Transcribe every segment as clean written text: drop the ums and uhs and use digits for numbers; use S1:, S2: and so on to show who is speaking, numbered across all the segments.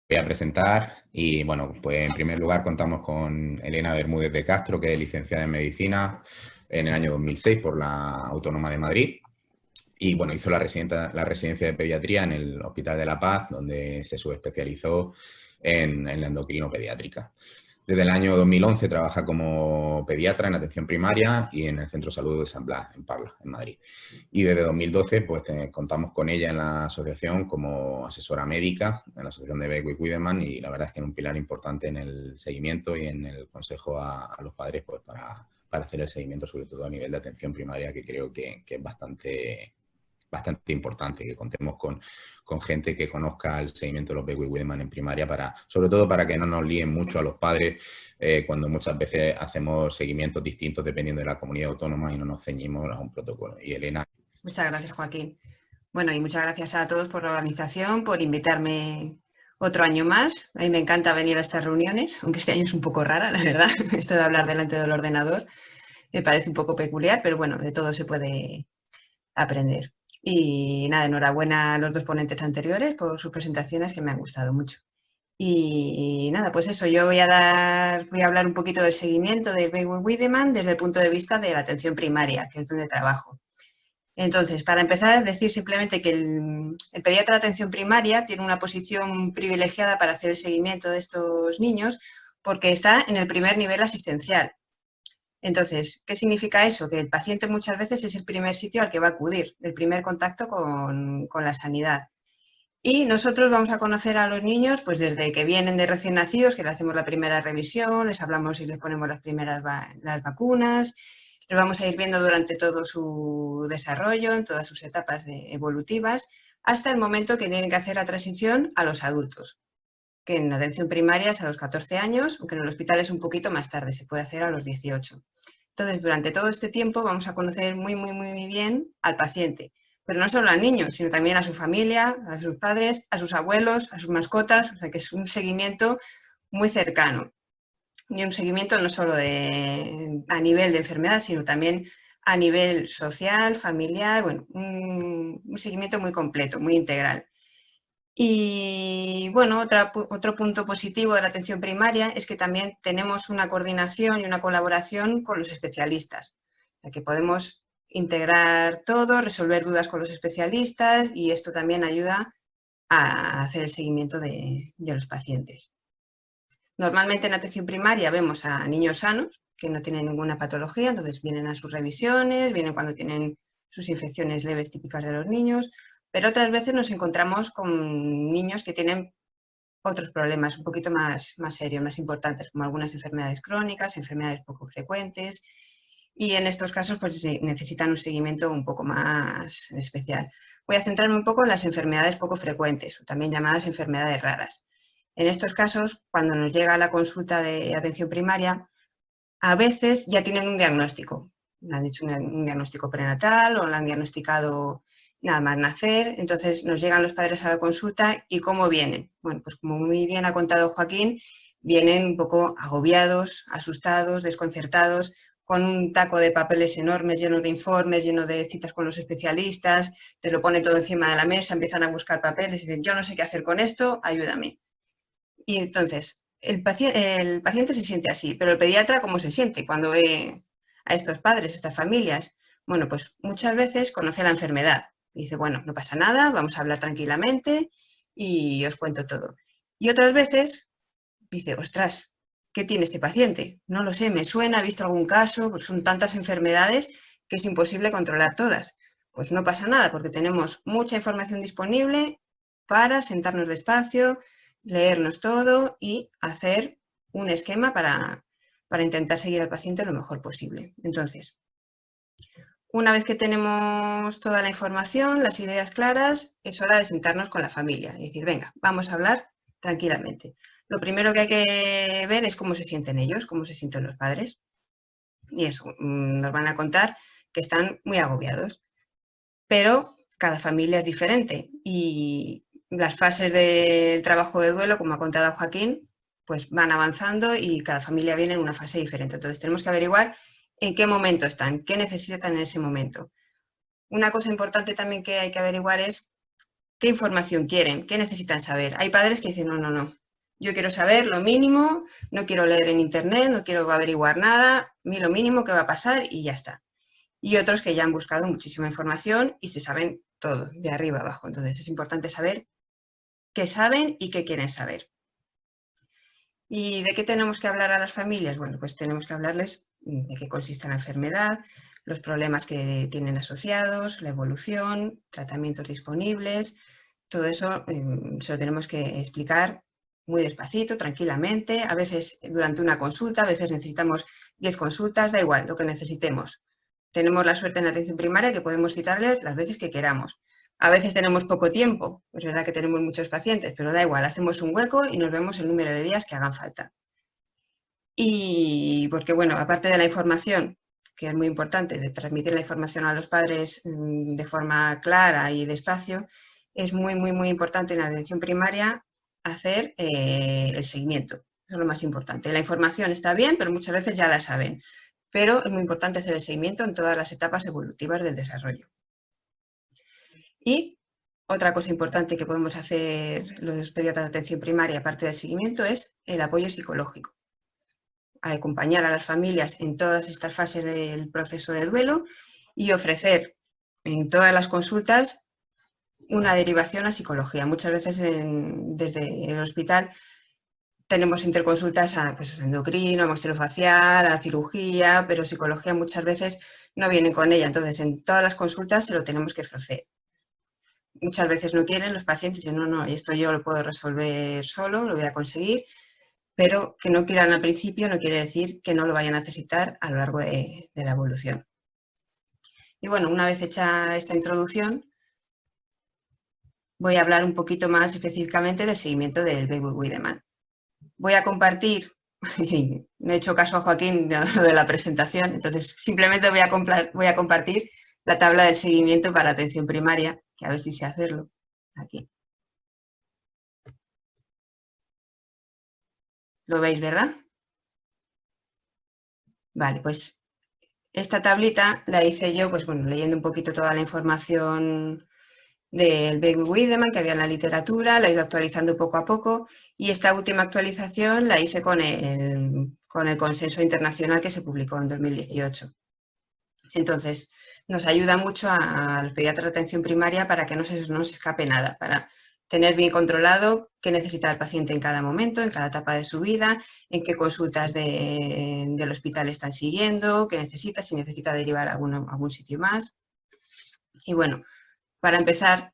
S1: Voy a presentar y bueno, pues en primer lugar contamos con Elena Bermúdez de Castro, que es licenciada en Medicina en el año 2006 por la Autónoma de Madrid y bueno, hizo la residencia de pediatría en el Hospital de la Paz, donde se subespecializó en la endocrino pediátrica. Desde el año 2011 trabaja como pediatra en atención primaria y en el Centro de Salud de San Blas, en Parla, en Madrid. Y desde 2012 pues, contamos con ella en la asociación como asesora médica, en la asociación de Beckwith Wiedemann, y la verdad es que es un pilar importante en el seguimiento y en el consejo a los padres pues, para hacer el seguimiento, sobre todo a nivel de atención primaria, que creo que es bastante importante que contemos con gente que conozca el seguimiento de los Beckwith Wiedemann en primaria, sobre todo para que no nos líen mucho a los padres cuando muchas veces hacemos seguimientos distintos dependiendo de la comunidad autónoma y no nos ceñimos a un protocolo. Y Elena.
S2: Muchas gracias, Joaquín. Bueno, y muchas gracias a todos por la organización, por invitarme otro año más. A mí me encanta venir a estas reuniones, aunque este año es un poco rara, la verdad, esto de hablar delante del ordenador. Me parece un poco peculiar, pero bueno, de todo se puede aprender. Y nada, enhorabuena a los dos ponentes anteriores por sus presentaciones que me han gustado mucho. Y nada, pues eso, yo voy a hablar un poquito del seguimiento de Beckwith Wiedemann desde el punto de vista de la atención primaria, que es donde trabajo. Entonces, para empezar, decir simplemente que el pediatra de atención primaria tiene una posición privilegiada para hacer el seguimiento de estos niños porque está en el primer nivel asistencial. Entonces, ¿qué significa eso? Que el paciente muchas veces es el primer sitio al que va a acudir, el primer contacto con la sanidad. Y nosotros vamos a conocer a los niños pues desde que vienen de recién nacidos, que le hacemos la primera revisión, les hablamos y les ponemos las primeras las vacunas, les vamos a ir viendo durante todo su desarrollo, en todas sus etapas evolutivas, hasta el momento que tienen que hacer la transición a los adultos, que en atención primaria es a los 14 años, aunque en el hospital es un poquito más tarde, se puede hacer a los 18. Entonces, durante todo este tiempo vamos a conocer muy bien al paciente, pero no solo al niño, sino también a su familia, a sus padres, a sus abuelos, a sus mascotas, o sea que es un seguimiento muy cercano. Y un seguimiento no solo a nivel de enfermedad, sino también a nivel social, familiar, bueno, un seguimiento muy completo, muy integral. Y bueno, otro punto positivo de la atención primaria es que también tenemos una coordinación y una colaboración con los especialistas, ya que podemos integrar todo, resolver dudas con los especialistas y esto también ayuda a hacer el seguimiento de los pacientes. Normalmente en atención primaria vemos a niños sanos que no tienen ninguna patología, entonces vienen a sus revisiones, vienen cuando tienen sus infecciones leves típicas de los niños, pero otras veces nos encontramos con niños que tienen otros problemas un poquito más serios, más importantes, como algunas enfermedades crónicas, enfermedades poco frecuentes, y en estos casos pues, necesitan un seguimiento un poco más especial. Voy a centrarme un poco en las enfermedades poco frecuentes, o también llamadas enfermedades raras. En estos casos, cuando nos llega la consulta de atención primaria, a veces ya tienen un diagnóstico. Le han hecho un diagnóstico prenatal o lo han diagnosticado nada más nacer. Entonces nos llegan los padres a la consulta y ¿cómo vienen? Bueno, pues como muy bien ha contado Joaquín, vienen un poco agobiados, asustados, desconcertados, con un taco de papeles enormes, llenos de informes, llenos de citas con los especialistas, te lo pone todo encima de la mesa, empiezan a buscar papeles y dicen, yo no sé qué hacer con esto, ayúdame. Y entonces, el paciente se siente así, pero el pediatra, ¿cómo se siente cuando ve a estos padres, a estas familias? Bueno, pues muchas veces conoce la enfermedad. Y dice, bueno, no pasa nada, vamos a hablar tranquilamente y os cuento todo. Y otras veces dice, ostras, ¿qué tiene este paciente? No lo sé, me suena, he visto algún caso, pues son tantas enfermedades que es imposible controlar todas. Pues no pasa nada, porque tenemos mucha información disponible para sentarnos despacio, leernos todo y hacer un esquema para intentar seguir al paciente lo mejor posible. Entonces, una vez que tenemos toda la información, las ideas claras, es hora de sentarnos con la familia y decir, venga, vamos a hablar tranquilamente. Lo primero que hay que ver es cómo se sienten ellos, cómo se sienten los padres. Y eso, nos van a contar que están muy agobiados. Pero cada familia es diferente y las fases del trabajo de duelo, como ha contado Joaquín, pues van avanzando y cada familia viene en una fase diferente. Entonces tenemos que averiguar en qué momento están, qué necesitan en ese momento. Una cosa importante también que hay que averiguar es ¿Qué información quieren? ¿Qué necesitan saber? Hay padres que dicen, no, no, no, yo quiero saber lo mínimo, no quiero leer en internet, no quiero averiguar nada, a mí lo mínimo que va a pasar y ya está. Y otros que ya han buscado muchísima información y se saben todo, de arriba abajo. Entonces es importante saber qué saben y qué quieren saber. ¿Y de qué tenemos que hablar a las familias? Bueno, pues tenemos que hablarles de qué consiste la enfermedad, los problemas que tienen asociados, la evolución, tratamientos disponibles. Todo eso se lo tenemos que explicar muy despacito, tranquilamente. A veces durante una consulta, a veces necesitamos 10 consultas, da igual, lo que necesitemos. Tenemos la suerte en la atención primaria que podemos citarles las veces que queramos. A veces tenemos poco tiempo, es verdad que tenemos muchos pacientes, pero da igual, hacemos un hueco y nos vemos el número de días que hagan falta. Y porque, bueno, aparte de la información, que es muy importante, de transmitir la información a los padres de forma clara y despacio, es muy, muy, muy importante en la atención primaria hacer el seguimiento. Eso es lo más importante. La información está bien, pero muchas veces ya la saben. Pero es muy importante hacer el seguimiento en todas las etapas evolutivas del desarrollo. Y otra cosa importante que podemos hacer los pediatras de atención primaria, aparte del seguimiento, es el apoyo psicológico. Acompañar a las familias en todas estas fases del proceso de duelo y ofrecer en todas las consultas una derivación a psicología. Muchas veces desde el hospital tenemos interconsultas a pues, endocrino, maxilofacial, a cirugía, pero psicología muchas veces no vienen con ella. Entonces, en todas las consultas se lo tenemos que ofrecer. Muchas veces no quieren los pacientes, dicen, no, no, esto yo lo puedo resolver solo, lo voy a conseguir, pero que no quieran al principio no quiere decir que no lo vayan a necesitar a lo largo de la evolución. Y bueno, una vez hecha esta introducción, voy a hablar un poquito más específicamente del seguimiento del Baby Wiedemann. Voy a compartir, me he hecho caso a Joaquín de la presentación, entonces simplemente voy a compartir la tabla del seguimiento para atención primaria, que a ver si sé hacerlo. Aquí. ¿Lo veis, verdad? Vale, pues esta tablita la hice yo, pues bueno, leyendo un poquito toda la información del Baby Wiedemann que había en la literatura, la he ido actualizando poco a poco y esta última actualización la hice con el consenso internacional que se publicó en 2018. Entonces, nos ayuda mucho a los pediatras de atención primaria para que no se nos escape nada, para tener bien controlado qué necesita el paciente en cada momento, en cada etapa de su vida, en qué consultas del hospital están siguiendo, qué necesita, si necesita derivar a algún sitio más. Y bueno, para empezar,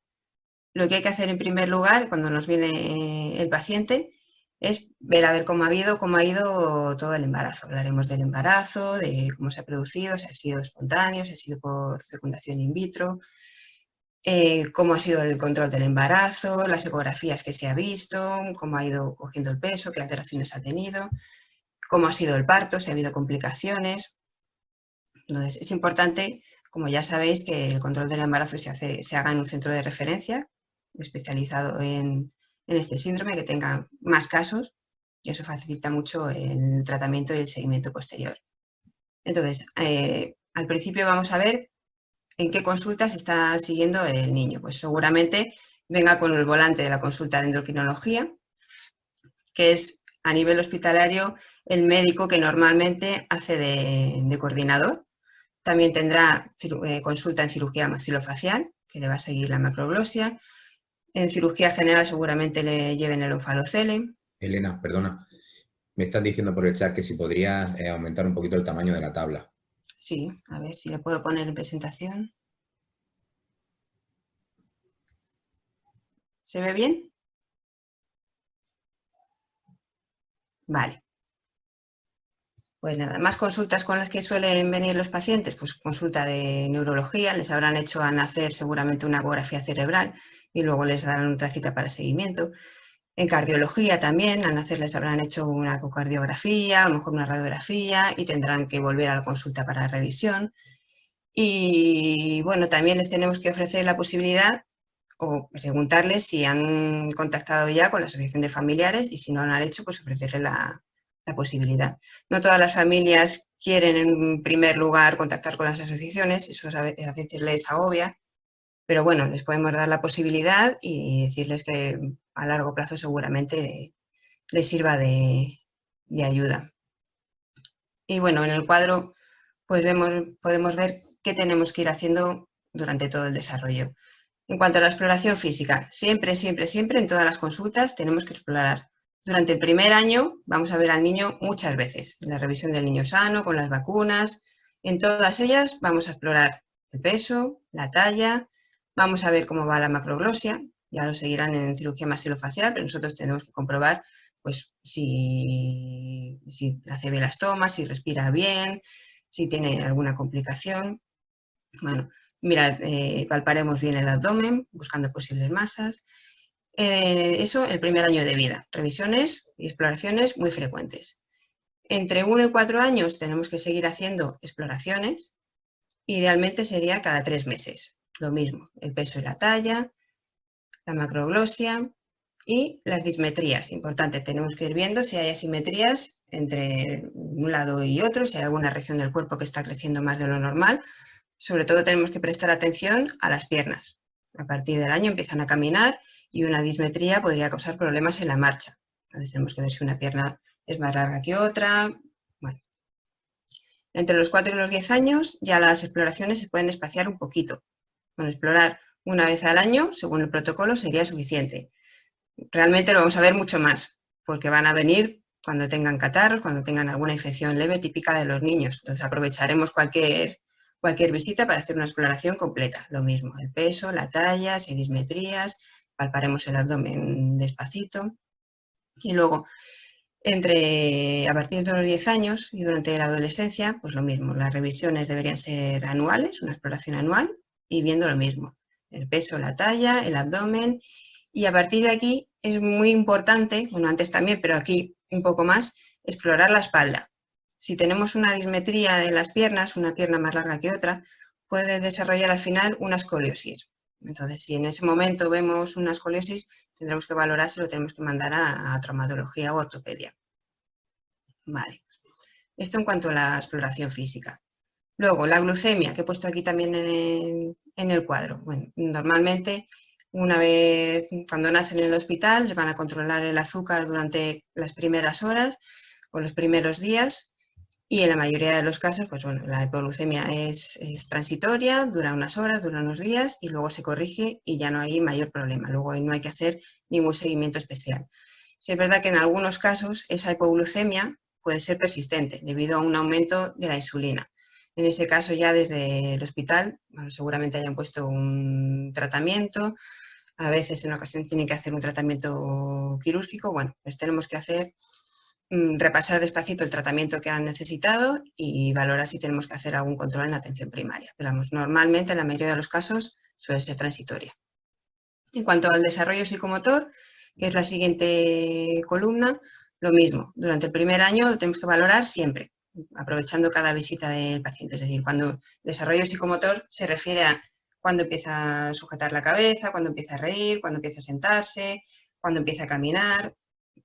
S2: lo que hay que hacer en primer lugar cuando nos viene el paciente es ver a ver cómo ha ido todo el embarazo. Hablaremos del embarazo, de cómo se ha producido, si ha sido espontáneo, si ha sido por fecundación in vitro, cómo ha sido el control del embarazo, las ecografías que se ha visto, cómo ha ido cogiendo el peso, qué alteraciones ha tenido, cómo ha sido el parto, si ha habido complicaciones. Entonces, es importante, como ya sabéis, que el control del embarazo se haga en un centro de referencia especializado en este síndrome, que tenga más casos, y eso facilita mucho el tratamiento y el seguimiento posterior. Entonces, al principio vamos a ver en qué consultas está siguiendo el niño. Pues seguramente venga con el volante de la consulta de endocrinología, que es a nivel hospitalario el médico que normalmente hace de coordinador. También tendrá consulta en cirugía maxilofacial, que le va a seguir la macroglosia. En cirugía general seguramente le lleven el onfalocele.
S1: Elena, perdona, me estás diciendo por el chat que si podrías aumentar un poquito el tamaño de la tabla.
S2: Sí, a ver si le puedo poner en presentación. ¿Se ve bien? Vale. Pues nada, más consultas con las que suelen venir los pacientes, pues consulta de neurología, les habrán hecho al nacer seguramente una ecografía cerebral y luego les darán otra cita para seguimiento. En cardiología también, al nacer les habrán hecho una ecocardiografía, a lo mejor una radiografía y tendrán que volver a la consulta para revisión. Y bueno, también les tenemos que ofrecer la posibilidad o preguntarles si han contactado ya con la asociación de familiares y si no lo han hecho, pues ofrecerle la posibilidad. No todas las familias quieren en primer lugar contactar con las asociaciones, eso a veces les agobia, Pero bueno, les podemos dar la posibilidad y decirles que a largo plazo seguramente les sirva de ayuda. Y bueno, en el cuadro pues podemos ver qué tenemos que ir haciendo durante todo el desarrollo. En cuanto a la exploración física, siempre, siempre, siempre en todas las consultas tenemos que explorar. Durante el primer año vamos a ver al niño muchas veces, en la revisión del niño sano, con las vacunas, en todas ellas vamos a explorar el peso, la talla, vamos a ver cómo va la macroglosia, ya lo seguirán en cirugía maxilofacial, pero nosotros tenemos que comprobar pues, si hace bien las tomas, si respira bien, si tiene alguna complicación. Bueno, mira, palparemos bien el abdomen, buscando posibles masas. Eso el primer año de vida. Revisiones y exploraciones muy frecuentes. Entre 1 y 4 años tenemos que seguir haciendo exploraciones. Idealmente sería cada 3 meses. Lo mismo, el peso y la talla, la macroglosia y las dismetrías. Importante, tenemos que ir viendo si hay asimetrías entre un lado y otro, si hay alguna región del cuerpo que está creciendo más de lo normal. Sobre todo tenemos que prestar atención a las piernas. A partir del año empiezan a caminar y una dismetría podría causar problemas en la marcha. Entonces tenemos que ver si una pierna es más larga que otra. Bueno. Entre los 4 y los 10 años ya las exploraciones se pueden espaciar un poquito. Con explorar una vez al año, según el protocolo, sería suficiente. Realmente lo vamos a ver mucho más, porque van a venir cuando tengan catarros, cuando tengan alguna infección leve típica de los niños. Entonces aprovecharemos cualquier visita para hacer una exploración completa. Lo mismo, el peso, la talla, si hay dismetrías, palparemos el abdomen despacito. Y luego, a partir de los 10 años y durante la adolescencia, pues lo mismo, las revisiones deberían ser anuales, una exploración anual, y viendo lo mismo, el peso, la talla, el abdomen. Y a partir de aquí es muy importante, bueno, antes también, pero aquí un poco más, explorar la espalda. Si tenemos una dismetría de las piernas, una pierna más larga que otra, puede desarrollar al final una escoliosis. Entonces, si en ese momento vemos una escoliosis, tendremos que valorar si lo tenemos que mandar a traumatología o ortopedia. Vale. Esto en cuanto a la exploración física. Luego, la glucemia, que he puesto aquí también en el cuadro. Bueno, normalmente, una vez cuando nacen en el hospital, les van a controlar el azúcar durante las primeras horas o los primeros días. Y en la mayoría de los casos, pues bueno, la hipoglucemia es transitoria, dura unas horas, dura unos días y luego se corrige y ya no hay mayor problema. Luego no hay que hacer ningún seguimiento especial. Sí es verdad que en algunos casos esa hipoglucemia puede ser persistente debido a un aumento de la insulina. En ese caso ya desde el hospital, bueno, seguramente hayan puesto un tratamiento, a veces en ocasiones tienen que hacer un tratamiento quirúrgico. Bueno, pues tenemos que repasar despacito el tratamiento que han necesitado y valorar si tenemos que hacer algún control en atención primaria. Pero vamos, normalmente en la mayoría de los casos suele ser transitoria. En cuanto al desarrollo psicomotor, que es la siguiente columna, lo mismo. Durante el primer año lo tenemos que valorar siempre, aprovechando cada visita del paciente. Es decir, cuando desarrollo psicomotor se refiere a cuando empieza a sujetar la cabeza, cuando empieza a reír, cuando empieza a sentarse, cuando empieza a caminar.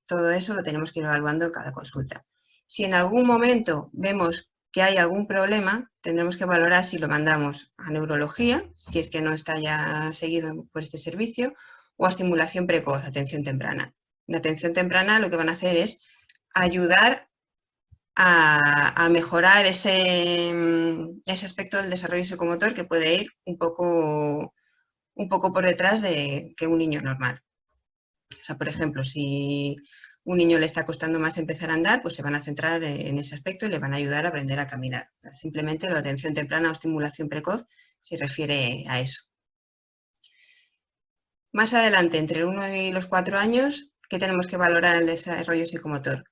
S2: Todo eso lo tenemos que ir evaluando en cada consulta. Si en algún momento vemos que hay algún problema, tendremos que valorar si lo mandamos a neurología, si es que no está ya seguido por este servicio, o a estimulación precoz, atención temprana. En atención temprana lo que van a hacer es ayudar a mejorar ese aspecto del desarrollo psicomotor que puede ir un poco por detrás de que un niño normal. O sea, por ejemplo, si un niño le está costando más empezar a andar, pues se van a centrar en ese aspecto y le van a ayudar a aprender a caminar. O sea, simplemente la atención temprana o estimulación precoz se refiere a eso. Más adelante, entre el 1 y los 4 años, ¿qué tenemos que valorar en el desarrollo psicomotor?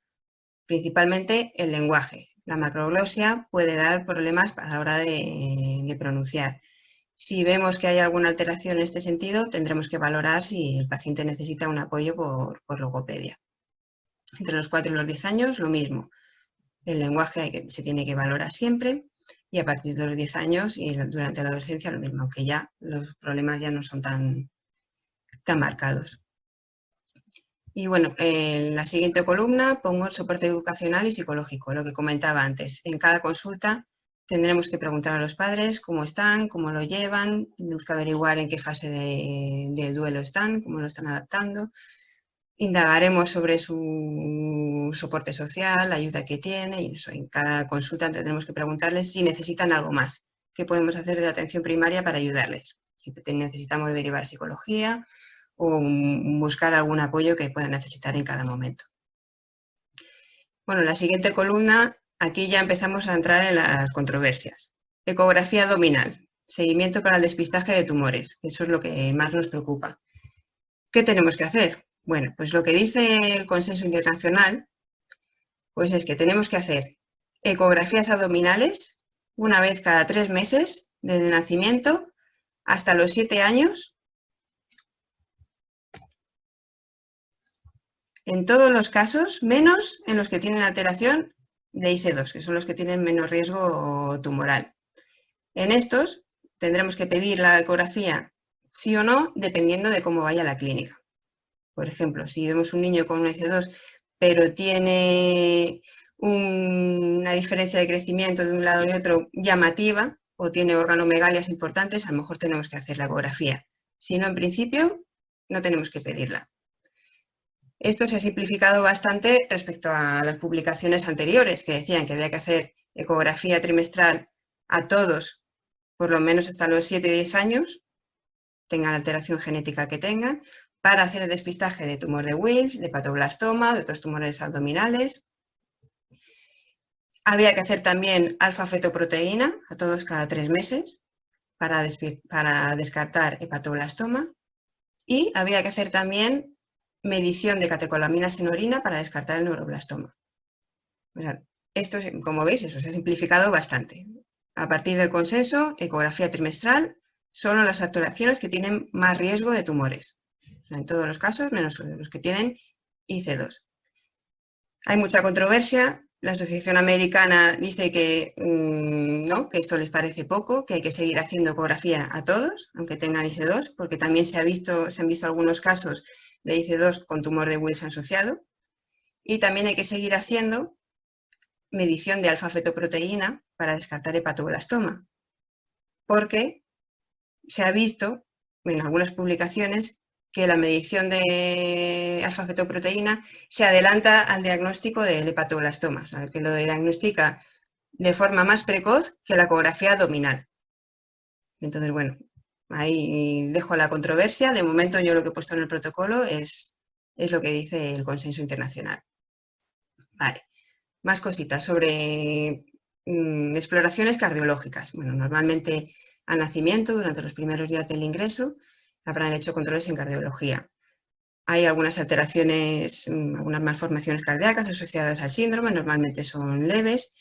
S2: Principalmente el lenguaje. La macroglosia puede dar problemas a la hora de pronunciar. Si vemos que hay alguna alteración en este sentido, tendremos que valorar si el paciente necesita un apoyo por logopedia. Entre los 4 y los 10 años, lo mismo. El lenguaje se tiene que valorar siempre y a partir de los 10 años y durante la adolescencia lo mismo, aunque ya los problemas ya no son tan marcados. Y bueno, en la siguiente columna pongo el soporte educacional y psicológico, lo que comentaba antes. En cada consulta Tendremos que preguntar a los padres cómo están, cómo lo llevan, tendremos que averiguar en qué fase del duelo están, cómo lo están adaptando. Indagaremos sobre su soporte social, la ayuda que tiene, y eso, en cada consulta tendremos que preguntarles si necesitan algo más, qué podemos hacer de atención primaria para ayudarles, si necesitamos derivar psicología o buscar algún apoyo que puedan necesitar en cada momento. Bueno, la siguiente columna, aquí ya empezamos a entrar en las controversias. Ecografía abdominal, seguimiento para el despistaje de tumores, eso es lo que más nos preocupa. ¿Qué tenemos que hacer? Bueno, pues lo que dice el consenso internacional, pues es que tenemos que hacer ecografías abdominales una vez cada 3 meses desde el nacimiento hasta los 7 años, en todos los casos, menos en los que tienen alteración de IC2, que son los que tienen menos riesgo tumoral. En estos tendremos que pedir la ecografía sí o no, dependiendo de cómo vaya la clínica. Por ejemplo, si vemos un niño con un IC2, pero tiene una diferencia de crecimiento de un lado y otro llamativa, o tiene organomegalias importantes, a lo mejor tenemos que hacer la ecografía. Si no, en principio, no tenemos que pedirla. Esto se ha simplificado bastante respecto a las publicaciones anteriores, que decían que había que hacer ecografía trimestral a todos, por lo menos hasta los 7-10 años, tengan la alteración genética que tengan, para hacer el despistaje de tumor de Wilms, de hepatoblastoma, de otros tumores abdominales. Había que hacer también alfa-fetoproteína a todos cada 3 meses para descartar hepatoblastoma. Y había que hacer también medición de catecolaminas en orina para descartar el neuroblastoma. O sea, esto, como veis, eso se ha simplificado bastante. A partir del consenso, ecografía trimestral, solo las alteraciones que tienen más riesgo de tumores. O sea, en todos los casos, menos los que tienen IC2. Hay mucha controversia. La Asociación Americana dice que no, que esto les parece poco, que hay que seguir haciendo ecografía a todos, aunque tengan IC2, porque también se han visto algunos casos de IC2 con tumor de Wilms asociado. Y también hay que seguir haciendo medición de alfa-fetoproteína para descartar hepatoblastoma, porque se ha visto en algunas publicaciones que la medición de alfa-fetoproteína se adelanta al diagnóstico del hepatoblastoma, o sea, que lo diagnostica de forma más precoz que la ecografía abdominal. Entonces, bueno, ahí dejo la controversia. De momento yo lo que he puesto en el protocolo es lo que dice el consenso internacional. Vale, más cositas sobre exploraciones cardiológicas. Bueno, normalmente al nacimiento, durante los primeros días del ingreso, habrán hecho controles en cardiología. Hay algunas alteraciones, algunas malformaciones cardíacas asociadas al síndrome, normalmente son leves,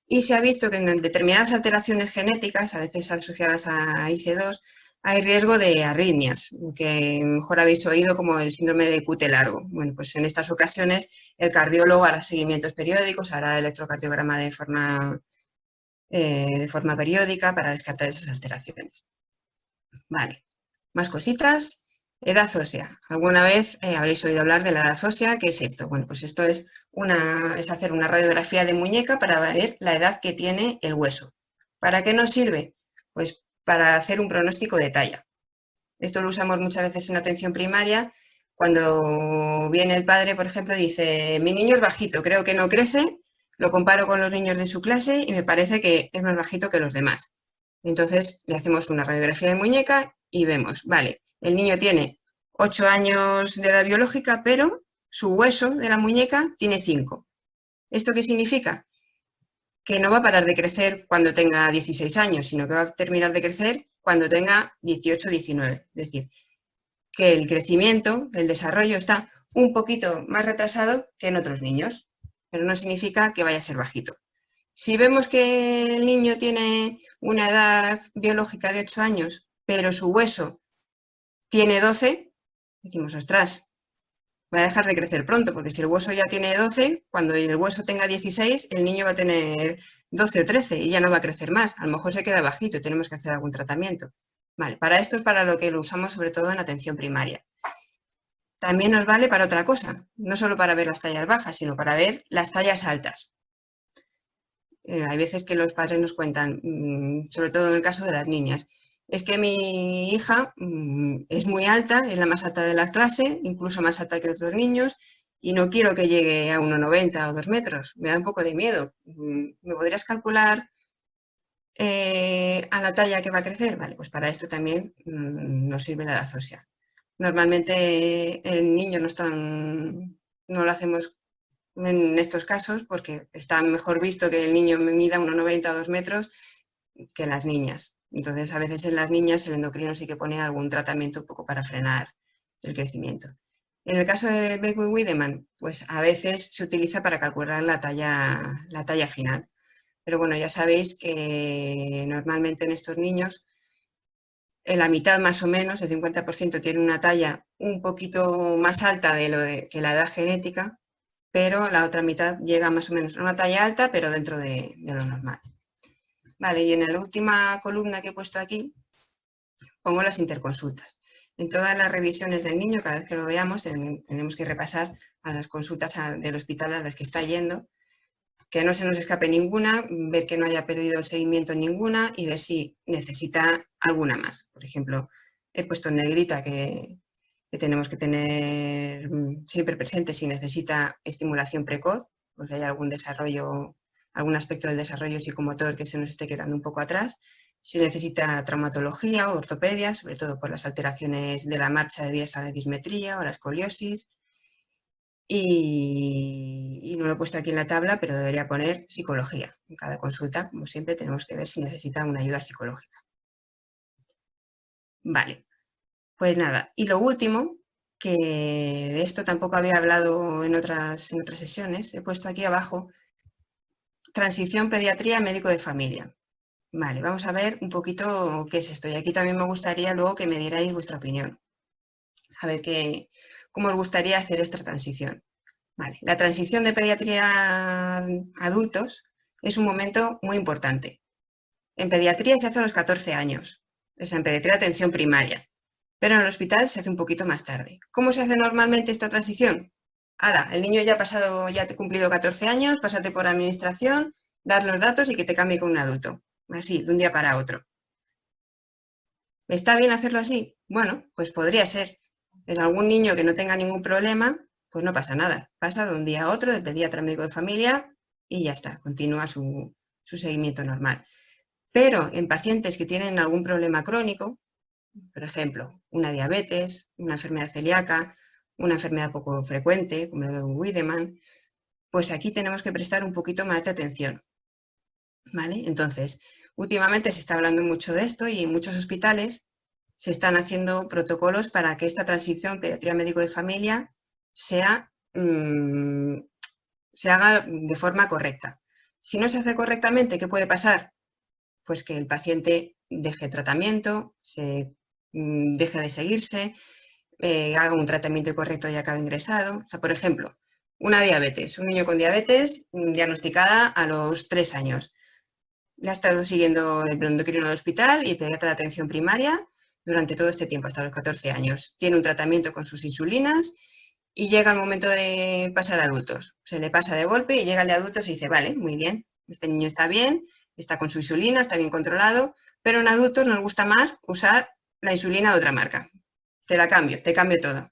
S2: y se ha visto que en determinadas alteraciones genéticas, a veces asociadas a IC2, hay riesgo de arritmias, que mejor habéis oído como el síndrome de Cute largo. Bueno, pues en estas ocasiones el cardiólogo hará seguimientos periódicos, hará electrocardiograma de forma periódica para descartar esas alteraciones. Vale. Más cositas. Edad ósea. ¿Alguna vez habréis oído hablar de la edad ósea? ¿Qué es esto? Bueno, pues esto es hacer una radiografía de muñeca para ver la edad que tiene el hueso. ¿Para qué nos sirve? Pues para hacer un pronóstico de talla. Esto lo usamos muchas veces en atención primaria. Cuando viene el padre, por ejemplo, dice, mi niño es bajito, creo que no crece, lo comparo con los niños de su clase y me parece que es más bajito que los demás. Entonces le hacemos una radiografía de muñeca y vemos, vale, el niño tiene 8 años de edad biológica, pero su hueso de la muñeca tiene 5. ¿Esto qué significa? Que no va a parar de crecer cuando tenga 16 años, sino que va a terminar de crecer cuando tenga 18 o 19. Es decir, que el crecimiento, el desarrollo está un poquito más retrasado que en otros niños, pero no significa que vaya a ser bajito. Si vemos que el niño tiene una edad biológica de 8 años, pero su hueso tiene 12, decimos, ostras, va a dejar de crecer pronto, porque si el hueso ya tiene 12, cuando el hueso tenga 16, el niño va a tener 12 o 13 y ya no va a crecer más. A lo mejor se queda bajito y tenemos que hacer algún tratamiento. Vale, para esto es para lo que lo usamos sobre todo en atención primaria. También nos vale para otra cosa, no solo para ver las tallas bajas, sino para ver las tallas altas. hay veces que los padres nos cuentan, sobre todo en el caso de las niñas, es que mi hija es muy alta, es la más alta de la clase, incluso más alta que otros niños, y no quiero que llegue a 1,90 o 2 metros, me da un poco de miedo. ¿Me podrías calcular a la talla que va a crecer? Vale, pues para esto también nos sirve la edad ósea. Normalmente en niños no lo hacemos en estos casos porque está mejor visto que el niño mida 1,90 o 2 metros que las niñas. Entonces, a veces en las niñas el endocrino sí que pone algún tratamiento un poco para frenar el crecimiento. En el caso de Beckwith-Wiedemann, pues a veces se utiliza para calcular la talla final. Pero bueno, ya sabéis que normalmente en estos niños, en la mitad más o menos, el 50% tiene una talla un poquito más alta que la edad genética, pero la otra mitad llega más o menos a una talla alta, pero dentro de lo normal. Vale, y en la última columna que he puesto aquí, pongo las interconsultas. En todas las revisiones del niño, cada vez que lo veamos, tenemos que repasar a las consultas del hospital a las que está yendo, que no se nos escape ninguna, ver que no haya perdido el seguimiento en ninguna y ver si necesita alguna más. Por ejemplo, he puesto en negrita que tenemos que tener siempre presente si necesita estimulación precoz, porque hay algún aspecto del desarrollo psicomotor que se nos esté quedando un poco atrás, si necesita traumatología o ortopedia, sobre todo por las alteraciones de la marcha debidas a la dismetría o la escoliosis. Y no lo he puesto aquí en la tabla, pero debería poner psicología. En cada consulta, como siempre, tenemos que ver si necesita una ayuda psicológica. Vale, pues nada. Y lo último, que de esto tampoco había hablado en otras sesiones, he puesto aquí abajo transición pediatría médico de familia. Vale, vamos a ver un poquito qué es esto. Y aquí también me gustaría luego que me dierais vuestra opinión. A ver cómo os gustaría hacer esta transición. Vale, la transición de pediatría a adultos es un momento muy importante. En pediatría se hace a los 14 años, es en pediatría de atención primaria, pero en el hospital se hace un poquito más tarde. ¿Cómo se hace normalmente esta transición? Ahora, el niño ya ha cumplido 14 años, pásate por administración, dar los datos y que te cambie con un adulto. Así, de un día para otro. ¿Está bien hacerlo así? Bueno, pues podría ser. En algún niño que no tenga ningún problema, pues no pasa nada. Pasa de un día a otro, de pediatra a médico de familia y ya está, continúa su seguimiento normal. Pero en pacientes que tienen algún problema crónico, por ejemplo, una diabetes, una enfermedad celíaca, una enfermedad poco frecuente, como la de Wiedemann, pues aquí tenemos que prestar un poquito más de atención. ¿Vale? Entonces, últimamente se está hablando mucho de esto y en muchos hospitales se están haciendo protocolos para que esta transición pediatría médico de familia se haga de forma correcta. Si no se hace correctamente, ¿qué puede pasar? Pues que el paciente deje tratamiento, deje de seguirse, haga un tratamiento correcto y acabe ingresado. O sea, por ejemplo, una diabetes, un niño con diabetes diagnosticada a los 3 años. Le ha estado siguiendo el endocrino del hospital y el pediatra de atención primaria durante todo este tiempo, hasta los 14 años. Tiene un tratamiento con sus insulinas y llega el momento de pasar a adultos. Se le pasa de golpe y llega el de adultos y dice, vale, muy bien, este niño está bien, está con su insulina, está bien controlado, pero en adultos nos gusta más usar la insulina de otra marca. Te cambio todo.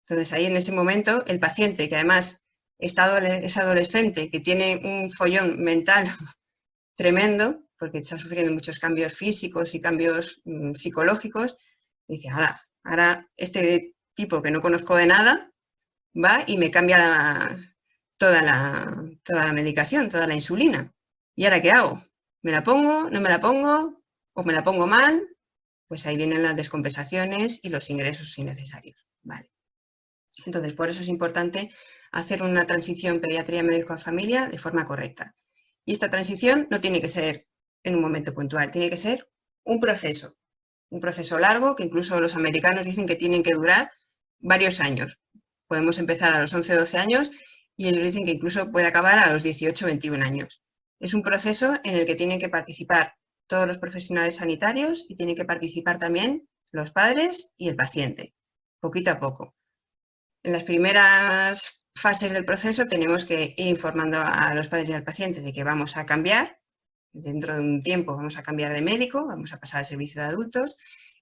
S2: Entonces ahí en ese momento el paciente, que además es adolescente, que tiene un follón mental tremendo, porque está sufriendo muchos cambios físicos y cambios psicológicos, dice, ahora este tipo que no conozco de nada va y me cambia toda la medicación, toda la insulina. ¿Y ahora qué hago? ¿Me la pongo? ¿No me la pongo? ¿O me la pongo mal? Pues ahí vienen las descompensaciones y los ingresos innecesarios. Vale. Entonces, por eso es importante hacer una transición pediatría médico-familia de forma correcta. Y esta transición no tiene que ser en un momento puntual, tiene que ser un proceso largo que incluso los americanos dicen que tienen que durar varios años. Podemos empezar a los 11 o 12 años y ellos dicen que incluso puede acabar a los 18 o 21 años. Es un proceso en el que tienen que participar todos los profesionales sanitarios y tienen que participar también los padres y el paciente, poquito a poco. En las primeras fases del proceso tenemos que ir informando a los padres y al paciente de que vamos a cambiar, dentro de un tiempo vamos a cambiar de médico, vamos a pasar al servicio de adultos,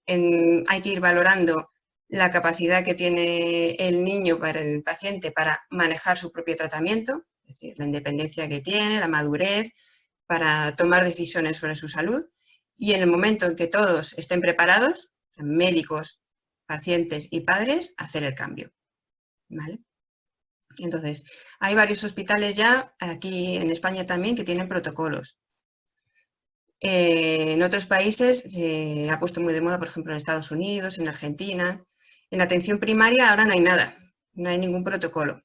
S2: hay que ir valorando la capacidad que tiene el niño para el paciente para manejar su propio tratamiento, es decir, la independencia que tiene, la madurez, para tomar decisiones sobre su salud, y en el momento en que todos estén preparados, médicos, pacientes y padres, hacer el cambio, ¿vale? Entonces, hay varios hospitales ya, aquí en España también, que tienen protocolos. En otros países se ha puesto muy de moda, por ejemplo, en Estados Unidos, en Argentina. En atención primaria ahora no hay nada, no hay ningún protocolo.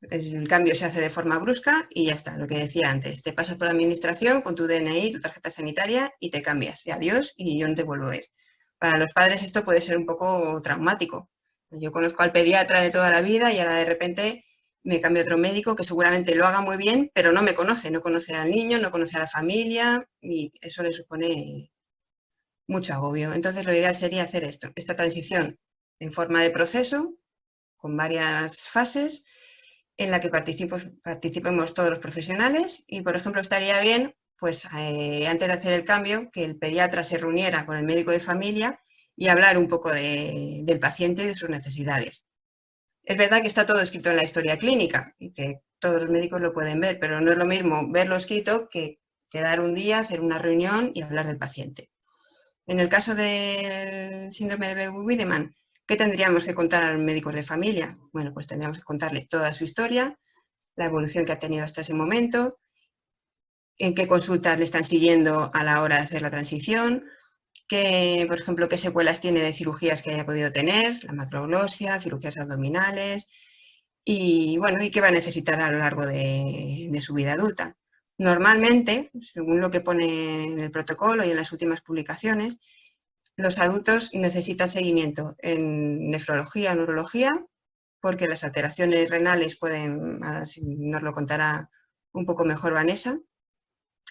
S2: El cambio se hace de forma brusca y ya está, lo que decía antes. Te pasas por la administración con tu DNI, tu tarjeta sanitaria y te cambias. Y adiós, y yo no te vuelvo a ver. Para los padres esto puede ser un poco traumático. Yo conozco al pediatra de toda la vida y ahora de repente me cambio a otro médico que seguramente lo haga muy bien, pero no me conoce, no conoce al niño, no conoce a la familia y eso le supone mucho agobio. Entonces lo ideal sería hacer esto, esta transición en forma de proceso, con varias fases, en la que participemos todos los profesionales y, por ejemplo, estaría bien, pues antes de hacer el cambio, que el pediatra se reuniera con el médico de familia y hablar un poco del paciente y de sus necesidades. Es verdad que está todo escrito en la historia clínica y que todos los médicos lo pueden ver, pero no es lo mismo verlo escrito que quedar un día, hacer una reunión y hablar del paciente. En el caso del síndrome de Begue-Wiedemann, ¿qué tendríamos que contar a los médicos de familia? Bueno, pues tendríamos que contarle toda su historia, la evolución que ha tenido hasta ese momento, en qué consultas le están siguiendo a la hora de hacer la transición, por ejemplo, qué secuelas tiene de cirugías que haya podido tener, la macroglosia, cirugías abdominales, y bueno, y qué va a necesitar a lo largo de su vida adulta. Normalmente, según lo que pone en el protocolo y en las últimas publicaciones, los adultos necesitan seguimiento en nefrología o neurología, porque las alteraciones renales pueden, ahora si nos lo contará un poco mejor Vanessa,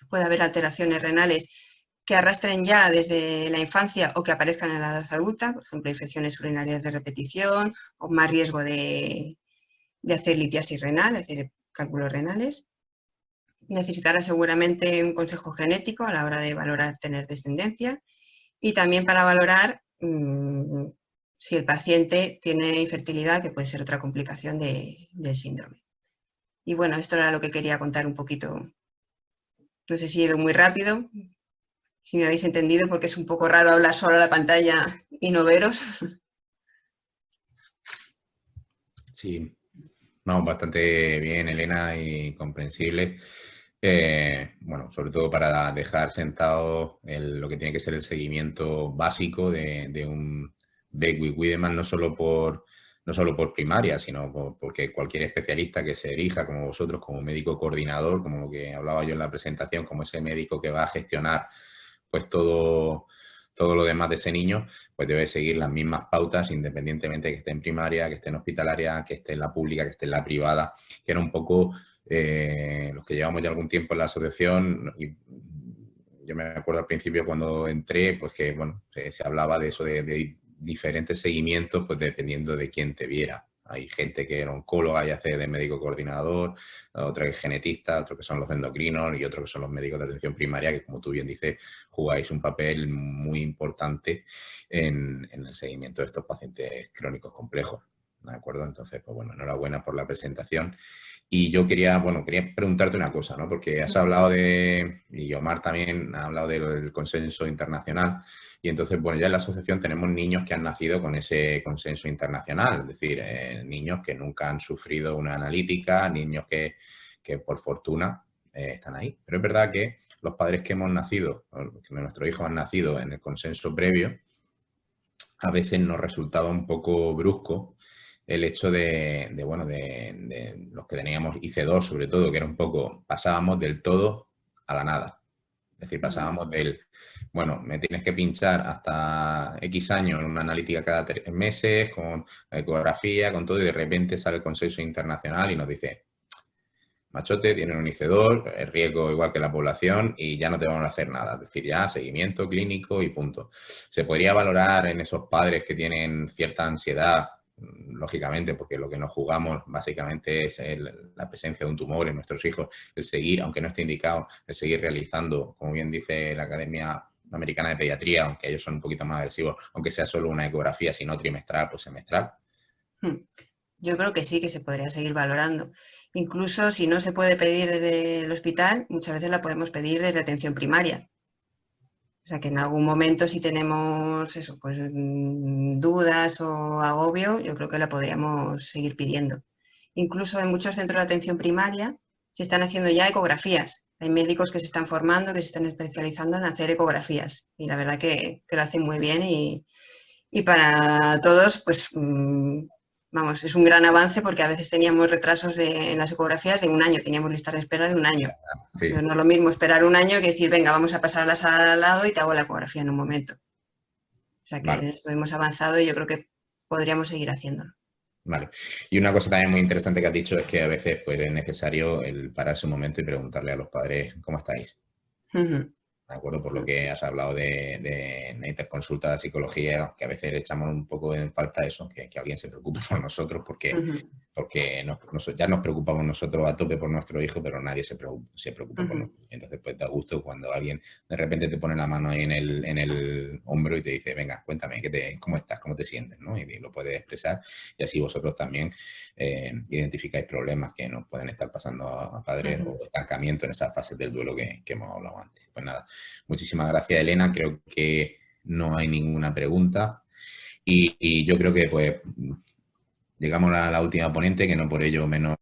S2: puede haber alteraciones renales que arrastren ya desde la infancia o que aparezcan en la edad adulta, por ejemplo, infecciones urinarias de repetición o más riesgo de hacer litiasis renal, es decir, cálculos renales. Necesitará seguramente un consejo genético a la hora de valorar tener descendencia y también para valorar si el paciente tiene infertilidad, que puede ser otra complicación del síndrome. Y bueno, esto era lo que quería contar un poquito. No sé si he ido muy rápido, si me habéis entendido, porque es un poco raro hablar solo a la pantalla y no veros.
S1: Sí, no, bastante bien, Elena, y comprensible. Bueno, sobre todo para dejar sentado lo que tiene que ser el seguimiento básico de un Begue-Wiedemann, no solo por primaria, sino porque cualquier especialista que se erija, como vosotros, como médico coordinador, como lo que hablaba yo en la presentación, como ese médico que va a gestionar pues todo lo demás de ese niño, pues debe seguir las mismas pautas, independientemente de que esté en primaria, que esté en hospitalaria, que esté en la pública, que esté en la privada, que era un poco los que llevamos ya algún tiempo en la asociación. Y yo me acuerdo al principio cuando entré, pues que bueno, se hablaba de eso, de diferentes seguimientos, pues dependiendo de quién te viera. Hay gente que es oncóloga y hace de médico coordinador, otra que es genetista, otro que son los endocrinos y otro que son los médicos de atención primaria, que como tú bien dices, jugáis un papel muy importante en el seguimiento de estos pacientes crónicos complejos. ¿De acuerdo? Entonces, pues bueno, enhorabuena por la presentación. Y yo quería preguntarte una cosa, ¿no? Porque has hablado y Omar también ha hablado del consenso internacional. Y entonces, bueno, ya en la asociación tenemos niños que han nacido con ese consenso internacional, es decir, niños que nunca han sufrido una analítica, niños que por fortuna están ahí. Pero es verdad que los padres que hemos nacido, que nuestros hijos han nacido en el consenso previo, a veces nos resultaba un poco brusco el hecho de los que teníamos IC2 sobre todo, que era un poco, pasábamos del todo a la nada. Es decir, pasábamos bueno, me tienes que pinchar hasta X años en una analítica cada 3 meses, con ecografía, con todo, y de repente sale el consenso internacional y nos dice, machote, tienen un IC2, el riesgo igual que la población y ya no te van a hacer nada. Es decir, ya seguimiento clínico y punto. ¿Se podría valorar en esos padres que tienen cierta ansiedad lógicamente, porque lo que nos jugamos básicamente es la presencia de un tumor en nuestros hijos, el seguir, aunque no esté indicado, el seguir realizando, como bien dice la Academia Americana de Pediatría, aunque ellos son un poquito más agresivos, aunque sea solo una ecografía, si no trimestral, pues semestral.
S2: Yo creo que sí, que se podría seguir valorando. Incluso si no se puede pedir desde el hospital, muchas veces la podemos pedir desde atención primaria. O sea que en algún momento si tenemos eso, pues dudas o agobio, yo creo que la podríamos seguir pidiendo. Incluso en muchos centros de atención primaria se están haciendo ya ecografías. Hay médicos que se están formando, que se están especializando en hacer ecografías. Y la verdad que lo hacen muy bien y para todos, pues vamos, es un gran avance porque a veces teníamos retrasos en las ecografías de un año, teníamos listas de espera de un año.
S1: Sí.
S2: Entonces, no es lo mismo esperar un año que decir, venga, vamos a pasar a la sala al lado y te hago la ecografía en un momento. O sea que
S1: Vale.
S2: en eso hemos avanzado y yo creo que podríamos seguir haciéndolo.
S1: Vale. Y una cosa también muy interesante que has dicho es que a veces pues, es necesario el pararse un momento y preguntarle a los padres cómo estáis. ¿De acuerdo? Por lo que has hablado de la interconsulta de psicología, que a veces le echamos un poco en falta eso, que alguien se preocupe por nosotros, porque ya nos preocupamos nosotros a tope por nuestro hijo, pero nadie se preocupa por nosotros. Entonces, pues da gusto cuando alguien de repente te pone la mano ahí en el hombro y te dice, venga, cuéntame, ¿cómo estás? ¿Cómo te sientes? ¿No? Y lo puedes expresar y así vosotros también identificáis problemas que nos pueden estar pasando a padres o estancamiento en esas fases del duelo que hemos hablado antes. Pues nada, muchísimas gracias, Elena. Creo que no hay ninguna pregunta y yo creo que pues llegamos a la última ponente, que no por ello menos